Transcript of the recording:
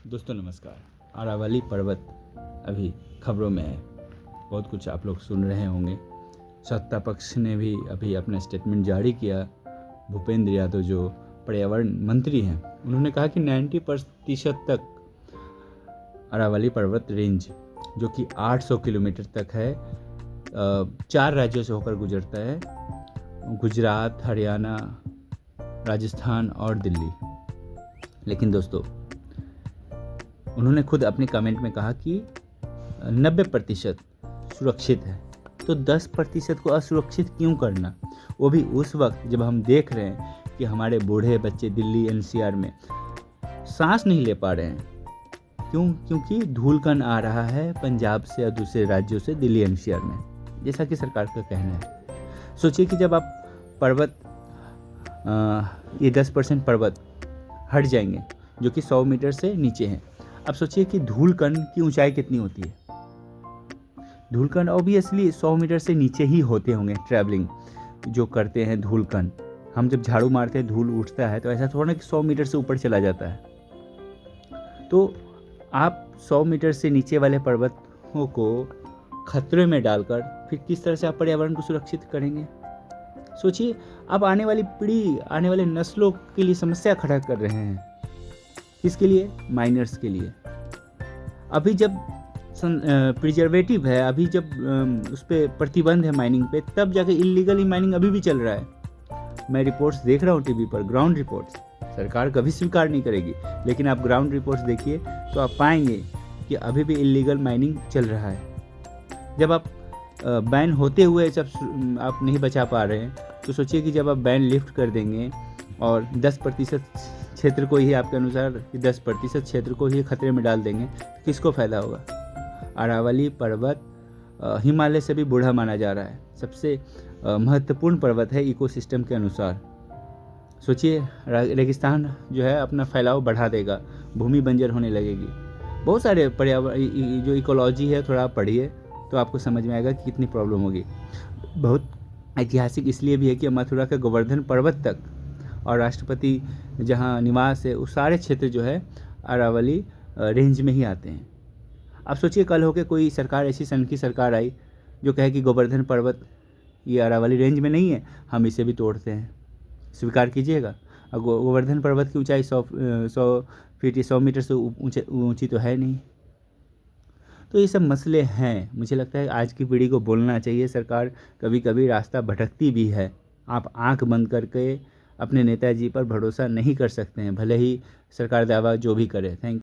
दोस्तों नमस्कार। अरावली पर्वत अभी खबरों में है, बहुत कुछ आप लोग सुन रहे होंगे। सत्ता पक्ष ने भी अभी अपना स्टेटमेंट जारी किया। भूपेंद्र यादव जो पर्यावरण मंत्री हैं, उन्होंने कहा कि 90% तक अरावली पर्वत रेंज जो कि 800 किलोमीटर तक है, 4 राज्यों से होकर गुजरता है, गुजरात, हरियाणा, राजस्थान और दिल्ली। लेकिन दोस्तों उन्होंने खुद अपने कमेंट में कहा कि 90% सुरक्षित है, तो 10% को असुरक्षित क्यों करना, वो भी उस वक्त जब हम देख रहे हैं कि हमारे बूढ़े बच्चे दिल्ली एनसीआर में सांस नहीं ले पा रहे हैं। क्योंकि धूलकण आ रहा है पंजाब से या दूसरे राज्यों से दिल्ली एनसीआर में, जैसा कि सरकार का कहना है। सोचिए कि जब आप पर्वत ये 10% पर्वत हट जाएंगे जो कि 100 मीटर से नीचे हैं। अब सोचिए कि धूलकण की ऊंचाई कितनी होती है। धूलकण ऑब्वियसली 100 मीटर से नीचे ही होते होंगे। ट्रैवलिंग जो करते हैं धूलकण, हम जब झाड़ू मारते हैं धूल उठता है, तो ऐसा थोड़ा ना कि 100 मीटर से ऊपर चला जाता है। तो आप 100 मीटर से नीचे वाले पर्वतों को खतरे में डालकर फिर किस तरह से आप पर्यावरण को सुरक्षित करेंगे। सोचिए, आप आने वाली पीढ़ी, आने वाले नस्लों के लिए समस्या खड़ा कर रहे हैं। किसके लिए? माइनर्स के लिए। अभी जब प्रिजर्वेटिव है, अभी जब उस पर प्रतिबंध है माइनिंग पे, तब जाके इलीगली माइनिंग अभी भी चल रहा है। मैं रिपोर्ट्स देख रहा हूँ टीवी पर, ग्राउंड रिपोर्ट्स। सरकार कभी स्वीकार नहीं करेगी, लेकिन आप ग्राउंड रिपोर्ट्स देखिए तो आप पाएंगे कि अभी भी इलीगल माइनिंग चल रहा है। जब आप बैन होते हुए जब आप नहीं बचा पा रहे हैं, तो सोचिए कि जब आप बैन लिफ्ट कर देंगे और 10% क्षेत्र को ही, आपके अनुसार 10% क्षेत्र को ही खतरे में डाल देंगे, तो किसको फ़ायदा होगा। अरावली पर्वत हिमालय से भी बूढ़ा माना जा रहा है, सबसे महत्वपूर्ण पर्वत है इकोसिस्टम के अनुसार। सोचिए, रेगिस्तान जो है अपना फैलाव बढ़ा देगा, भूमि बंजर होने लगेगी। बहुत सारे पर्यावरण जो इकोलॉजी है, थोड़ा आप पढ़िए तो आपको समझ में आएगा कि कितनी प्रॉब्लम होगी। बहुत ऐतिहासिक इसलिए भी है कि मथुरा के गोवर्धन पर्वत तक और राष्ट्रपति जहाँ निवास है, उस सारे क्षेत्र जो है अरावली रेंज में ही आते हैं। आप सोचिए, कल होके कोई सरकार, ऐसी सन की सरकार आई जो कहे कि गोवर्धन पर्वत ये अरावली रेंज में नहीं है, हम इसे भी तोड़ते हैं। स्वीकार कीजिएगा। अब गोवर्धन पर्वत की ऊंचाई 100 फीट, 100 मीटर से ऊंची तो है नहीं। तो ये सब मसले हैं। मुझे लगता है आज की पीढ़ी को बोलना चाहिए। सरकार कभी कभी रास्ता भटकती भी है। आप आंख बंद करके अपने नेताजी पर भरोसा नहीं कर सकते हैं, भले ही सरकार दावा जो भी करे। Thank you.